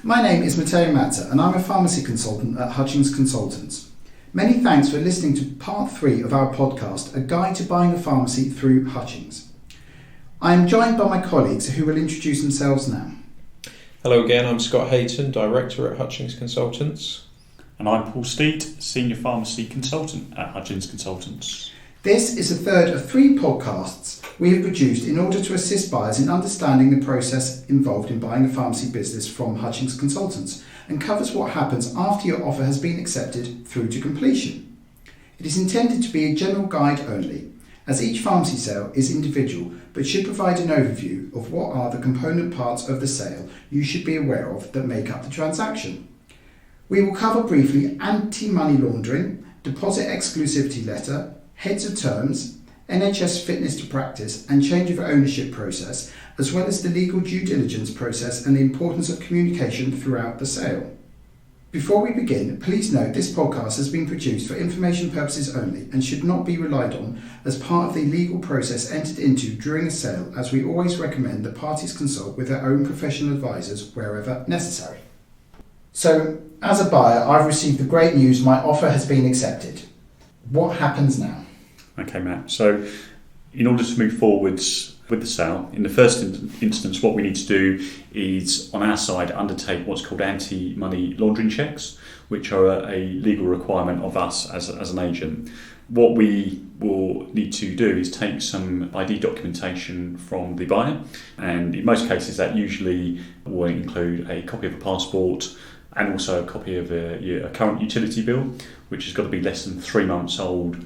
My name is Matteo Mazza and I'm a pharmacy consultant at Hutchings Consultants. Many thanks for listening to part 3 of our podcast, A Guide to Buying a Pharmacy Through Hutchings. I am joined by my colleagues who will introduce themselves now. Hello again, I'm Scott Hayton, Director at Hutchings Consultants. And I'm Paul Steed, Senior Pharmacy Consultant at Hutchings Consultants. This is the third of 3 podcasts we have produced in order to assist buyers in understanding the process involved in buying a pharmacy business from Hutchings Consultants and covers what happens after your offer has been accepted through to completion. It is intended to be a general guide only, as each pharmacy sale is individual but should provide an overview of what are the component parts of the sale you should be aware of that make up the transaction. We will cover briefly anti-money laundering, deposit exclusivity letter, heads of terms, NHS Fitness to practice and change of ownership process, as well as the legal due diligence process and the importance of communication throughout the sale. Before we begin, please note this podcast has been produced for information purposes only and should not be relied on as part of the legal process entered into during a sale, as we always recommend that parties consult with their own professional advisors wherever necessary. So, as a buyer, I've received the great news my offer has been accepted. What happens now? Okay, Matt. So, in order to move forwards with the sale, in the first instance, what we need to do is, on our side, undertake what's called anti-money laundering checks, which are a legal requirement of us as an agent. What we will need to do is take some ID documentation from the buyer, and in most cases that usually will include a copy of a passport and also a copy of a current utility bill, which has got to be less than 3 months old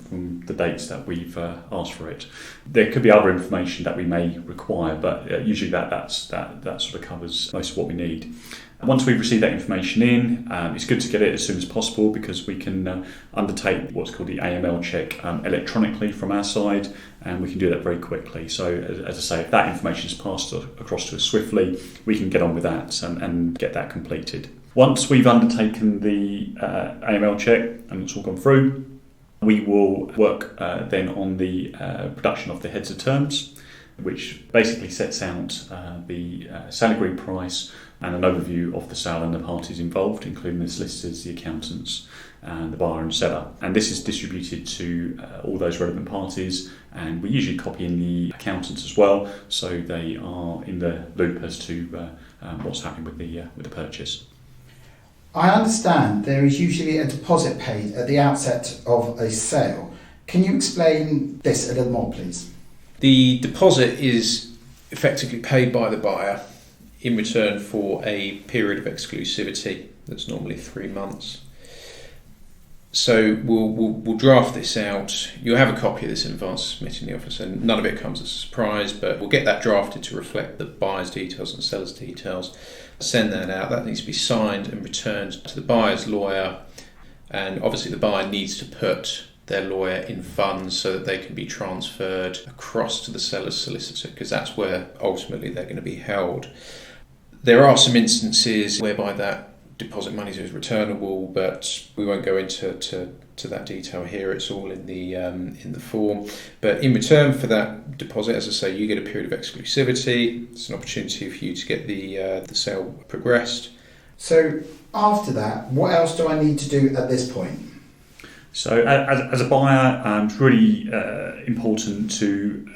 from the dates that we've asked for it. There could be other information that we may require, but usually that sort of covers most of what we need. Once we've received that information in, it's good to get it as soon as possible because we can undertake what's called the AML check electronically from our side, and we can do that very quickly. So, as I say, if that information is passed across to us swiftly, we can get on with that and get that completed. Once we've undertaken the AML check and it's all gone through, we will work then on the production of the heads of terms, which basically sets out the sale agreed price and an overview of the sale and the parties involved, including the solicitors, the accountants, and the buyer and seller. And this is distributed to all those relevant parties, and we usually copy in the accountants as well, so they are in the loop as to what's happening with the purchase. I understand there is usually a deposit paid at the outset of a sale. Can you explain this a little more, please? The deposit is effectively paid by the buyer in return for a period of exclusivity that's normally 3 months. So we'll draft this out. You'll have a copy of this in advance of submitting the offer, so none of it comes as a surprise, but we'll get that drafted to reflect the buyer's details and seller's details. Send that out. That needs to be signed and returned to the buyer's lawyer, and obviously the buyer needs to put their lawyer in funds so that they can be transferred across to the seller's solicitor, because that's where ultimately they're going to be held. There are some instances whereby that deposit money is returnable, but we won't go into that detail here. It's all in the form. But in return for that deposit, as I say, you get a period of exclusivity. It's an opportunity for you to get the sale progressed. So after that, what else do I need to do at this point? So as a buyer, it's really important to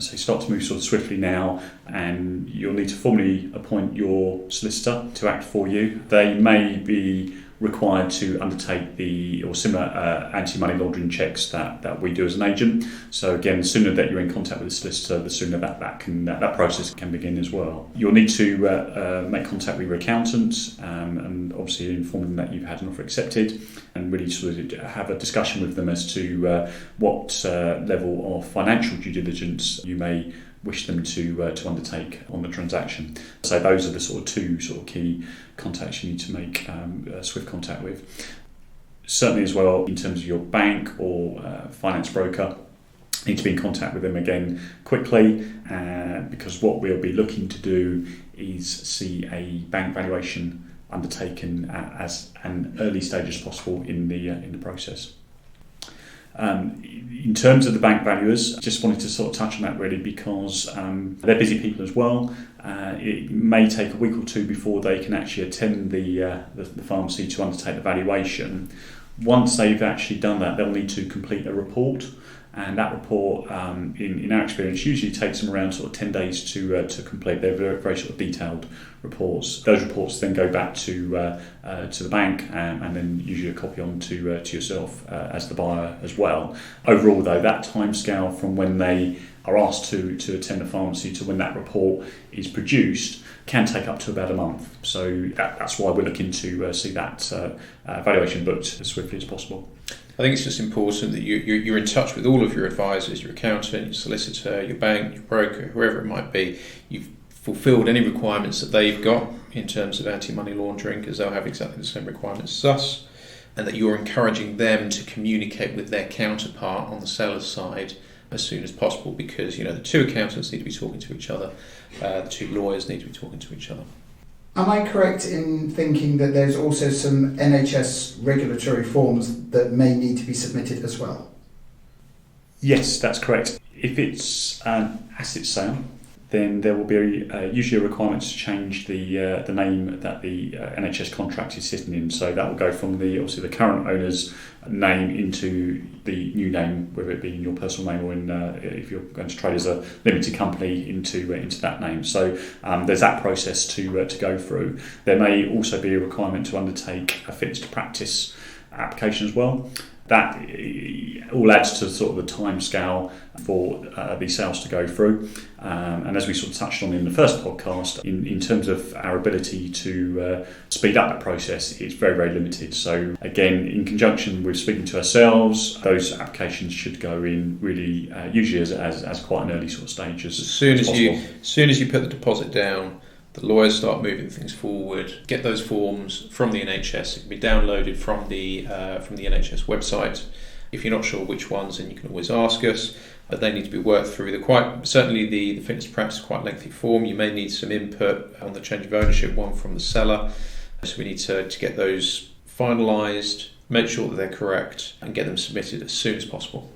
start to move sort of swiftly now, and you'll need to formally appoint your solicitor to act for you. They may be required to undertake similar anti-money laundering checks that we do as an agent. So again, the sooner that you're in contact with the solicitor, the sooner that process can begin as well. You'll need to make contact with your accountant and obviously inform them that you've had an offer accepted, and really sort of have a discussion with them as to what level of financial due diligence you may wish them to undertake on the transaction. So those are the sort of 2 sort of key contacts you need to make swift contact with. Certainly as well, in terms of your bank or finance broker, you need to be in contact with them again quickly, because what we'll be looking to do is see a bank valuation undertaken as an early stage as possible in the process. In terms of the bank valuers, just wanted to sort of touch on that really because they're busy people as well. It may take a week or two before they can actually attend the pharmacy to undertake the valuation. Once they've actually done that, they'll need to complete a report. And that report, in our experience, usually takes them around sort of 10 days to complete. They're very, very sort of detailed reports. Those reports then go back to the bank and then usually a copy on to yourself as the buyer as well. Overall, though, that timescale from when they are asked to attend the pharmacy to when that report is produced can take up to about a month. So that's why we're looking to see that valuation booked as swiftly as possible. I think it's just important that you're in touch with all of your advisors, your accountant, your solicitor, your bank, your broker, whoever it might be. You've fulfilled any requirements that they've got in terms of anti-money laundering, because they'll have exactly the same requirements as us, and that you're encouraging them to communicate with their counterpart on the seller's side as soon as possible, because the two accountants need to be talking to each other, the two lawyers need to be talking to each other. Am I correct in thinking that there's also some NHS regulatory forms that may need to be submitted as well? Yes, that's correct. If it's an asset sale, then there will be usually a requirement to change the name that the NHS contract is sitting in. So that will go from obviously the current owner's name into the new name, whether it be in your personal name or if you're going to trade as a limited company into that name. So there's that process to go through. There may also be a requirement to undertake a fitness to practice application as well. That all adds to sort of the time scale for these sales to go through. And as we sort of touched on in the first podcast, in terms of our ability to speed up that process, it's very, very limited. So again, in conjunction with speaking to ourselves, those applications should go in really usually as quite an early sort of stage as soon as you put the deposit down. The lawyers start moving things forward. Get those forms from the NHS. It can be downloaded from the NHS website. If you're not sure which ones, then you can always ask us. But they need to be worked through. Certainly the fitness practice is quite a lengthy form. You may need some input on the change of ownership one from the seller. So we need to get those finalised, make sure that they're correct, and get them submitted as soon as possible.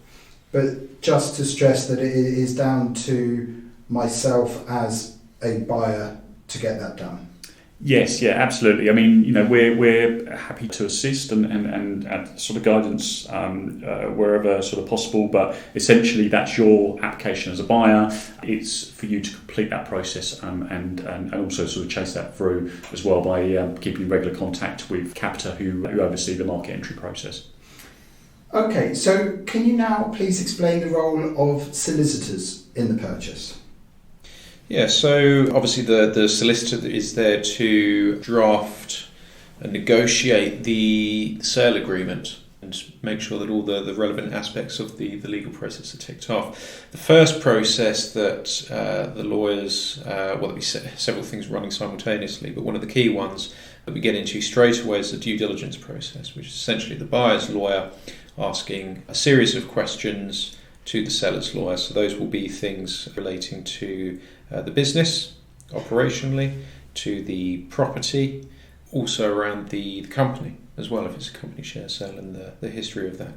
But just to stress that it is down to myself as a buyer to get that done. Yes, yeah, absolutely. I mean, we're happy to assist and add sort of guidance wherever sort of possible. But essentially, that's your application as a buyer. It's for you to complete that process and also sort of chase that through as well by keeping regular contact with Capita, who oversee the market entry process. Okay, so can you now please explain the role of solicitors in the purchase? Yeah, so obviously the solicitor is there to draft and negotiate the sale agreement and make sure that all the relevant aspects of the legal process are ticked off. The first process that the lawyers, there'll be several things running simultaneously, but one of the key ones that we get into straight away is the due diligence process, which is essentially the buyer's lawyer asking a series of questions to the seller's lawyer. So those will be things relating to the business, operationally, to the property, also around the company as well, if it's a company share sale, and the history of that.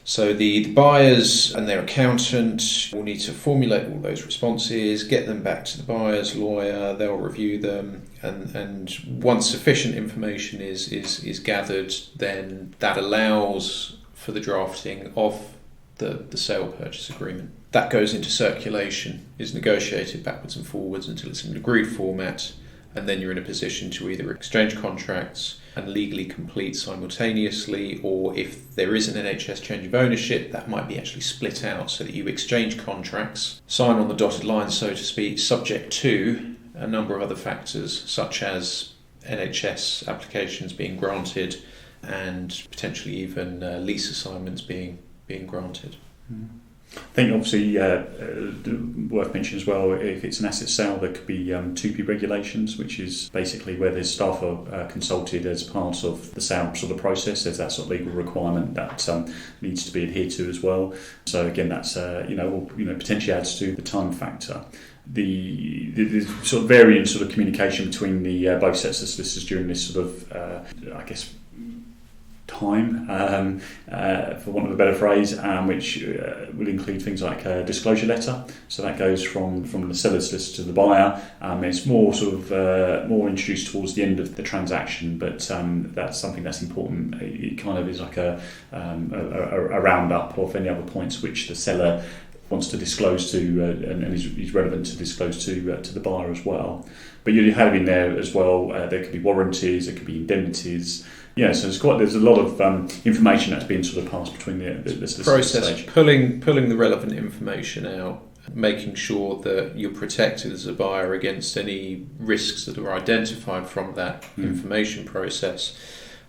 So the buyers and their accountant will need to formulate all those responses, get them back to the buyer's lawyer, they'll review them, and once sufficient information is gathered, then that allows for the drafting of the sale purchase agreement. That goes into circulation, is negotiated backwards and forwards until it's in an agreed format, and then you're in a position to either exchange contracts and legally complete simultaneously, or if there is an NHS change of ownership, that might be actually split out so that you exchange contracts, sign on the dotted line, so to speak, subject to a number of other factors, such as NHS applications being granted and potentially even lease assignments being granted. I think obviously worth mentioning as well, if it's an asset sale, there could be 2P regulations, which is basically where the staff are consulted as part of the sale sort of process. There's that sort of legal requirement that needs to be adhered to as well. So again, that's potentially adds to the time factor. The sort of varying sort of communication between the both sets of solicitors during this sort of time, for want of a better phrase, which will include things like a disclosure letter. So that goes from the seller's solicitor to the buyer. It's more more introduced towards the end of the transaction, but that's something that's important. It kind of is like a roundup of any other points which the seller wants to disclose to and is relevant to disclose to the buyer as well. But you have in there as well. There could be warranties, there could be indemnities. Yeah, so there's a lot of information that's being sort of passed between the process, stage. pulling the relevant information out, making sure that you're protected as a buyer against any risks that are identified from that information process,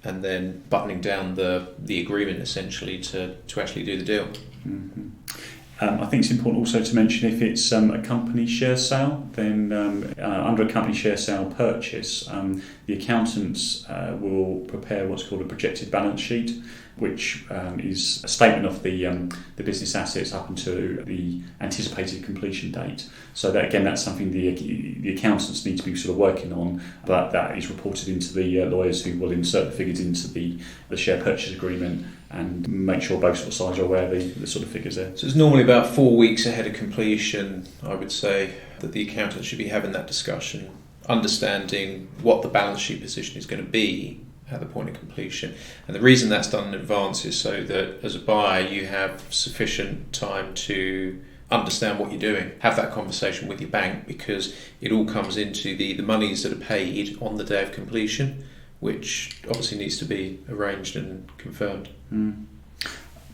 and then buttoning down the agreement essentially to actually do the deal. Mm-hmm. I think it's important also to mention if it's a company share sale, then under a company share sale purchase, the accountants will prepare what's called a projected balance sheet, which is a statement of the business assets up until the anticipated completion date. So that's something the accountants need to be sort of working on, but that is reported into the lawyers, who will insert the figures into the share purchase agreement and make sure both sort of sides are aware of the sort of figures there. So it's normally about 4 weeks ahead of completion, I would say, that the accountant should be having that discussion, understanding what the balance sheet position is going to be at the point of completion. And the reason that's done in advance is so that as a buyer you have sufficient time to understand what you're doing, have that conversation with your bank, because it all comes into the monies that are paid on the day of completion, which obviously needs to be arranged and confirmed.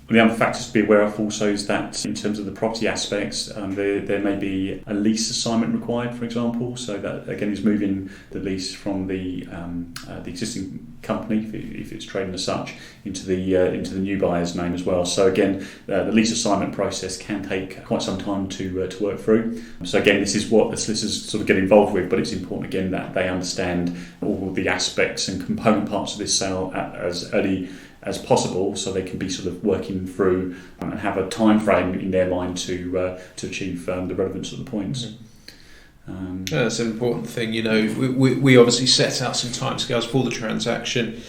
The other factors to be aware of also is that in terms of the property aspects, there may be a lease assignment required, for example. So that again is moving the lease from the existing company, if it's trading as such, into the new buyer's name as well. So again, the lease assignment process can take quite some time to work through. So again, this is what the solicitors sort of get involved with, but it's important again that they understand all the aspects and component parts of this sale as early as possible, so they can be sort of working through and have a time frame in their mind to achieve the relevance of the points. That's an important thing. We obviously set out some timescales for the transaction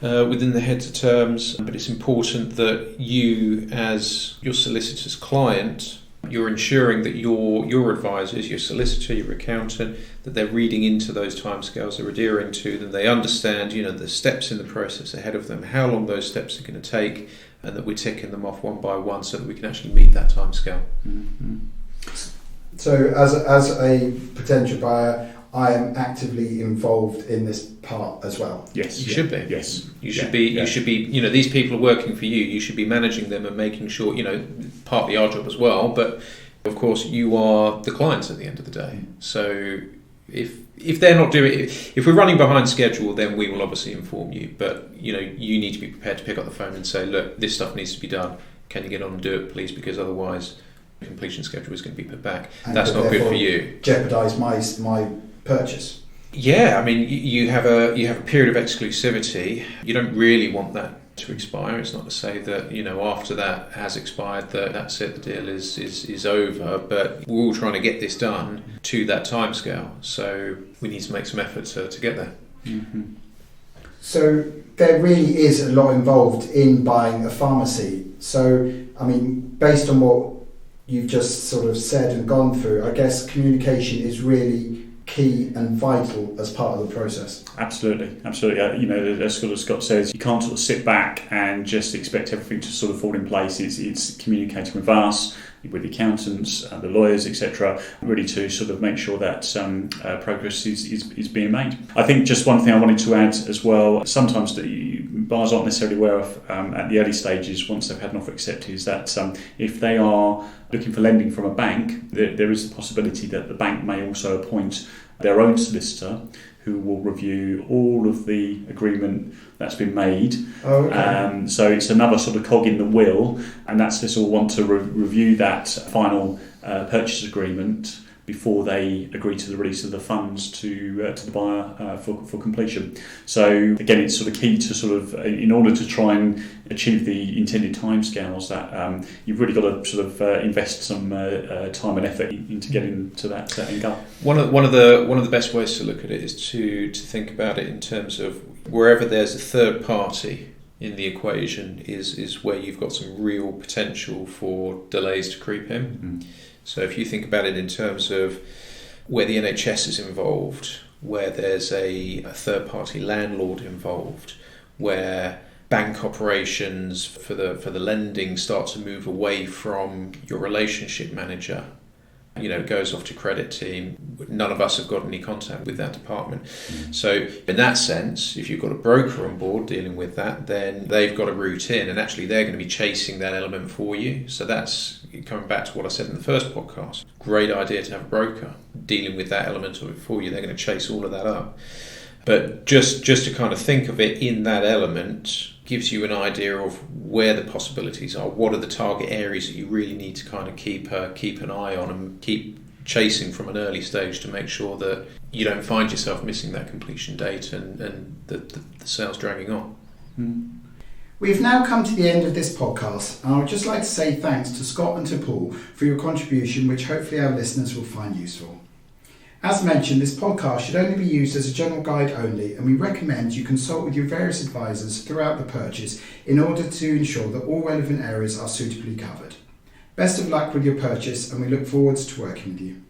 within the heads of terms, but it's important that you, as your solicitor's client, you're ensuring that your advisors, your solicitor, your accountant, that they're reading into those timescales, they're adhering to them, they understand, the steps in the process ahead of them, how long those steps are going to take, and that we're ticking them off one by one so that we can actually meet that timescale. Mm-hmm. So, as a potential buyer, I am actively involved in this part as well. Yes, you should be. Yes, you should be. You should be. These people are working for you. You should be managing them and making sure. Partly our job as well, but of course you are the clients at the end of the day. So if they're not doing it, if we're running behind schedule, then we will obviously inform you. But you need to be prepared to pick up the phone and say, look, this stuff needs to be done. Can you get on and do it, please? Because otherwise, the completion schedule is going to be put back. And that's not good for you. Jeopardise my purchase. Yeah, I mean, you have a period of exclusivity. You don't really want that to expire. It's not to say that after that has expired that's it, the deal is over. But we're all trying to get this done to that timescale, so we need to make some effort to get there. Mm-hmm. So there really is a lot involved in buying a pharmacy. So I mean, based on what you've just sort of said and gone through, I guess communication is really key and vital as part of the process. Absolutely. As Scott says, you can't sort of sit back and just expect everything to sort of fall in place. It's communicating with us, with the accountants, the lawyers, etc., really to sort of make sure that progress is being made. I think just one thing I wanted to add as well, sometimes buyers aren't necessarily aware of at the early stages, once they've had an offer accepted, is that if they are looking for lending from a bank, there is the possibility that the bank may also appoint their own solicitor who will review all of the agreement that's been made. Oh, okay. So it's another sort of cog in the wheel, and that's this will want to review that final purchase agreement before they agree to the release of the funds to the buyer for completion. So again, it's sort of key to sort of, in order to try and achieve the intended timescales, that you've really got to sort of invest some time and effort into getting to that end goal. One of the best ways to look at it is to think about it in terms of wherever there's a third party in the equation is where you've got some real potential for delays to creep in. So if you think about it in terms of where the NHS is involved, where there's a third-party landlord involved, where bank operations for the lending start to move away from your relationship manager, it goes off to credit team. None of us have got any contact with that department. So in that sense, if you've got a broker on board dealing with that, then they've got a route in, and actually they're going to be chasing that element for you. So that's coming back to what I said in the first podcast. Great idea to have a broker dealing with that element of it for you. They're going to chase all of that up. But just to kind of think of it in that element gives you an idea of where the possibilities are. What are the target areas that you really need to kind of keep an eye on and keep chasing from an early stage to make sure that you don't find yourself missing that completion date and the sales dragging on. We've now come to the end of this podcast, and I would just like to say thanks to Scott and to Paul for your contribution, which hopefully our listeners will find useful. As mentioned, this podcast should only be used as a general guide only, and we recommend you consult with your various advisors throughout the purchase in order to ensure that all relevant areas are suitably covered. Best of luck with your purchase, and we look forward to working with you.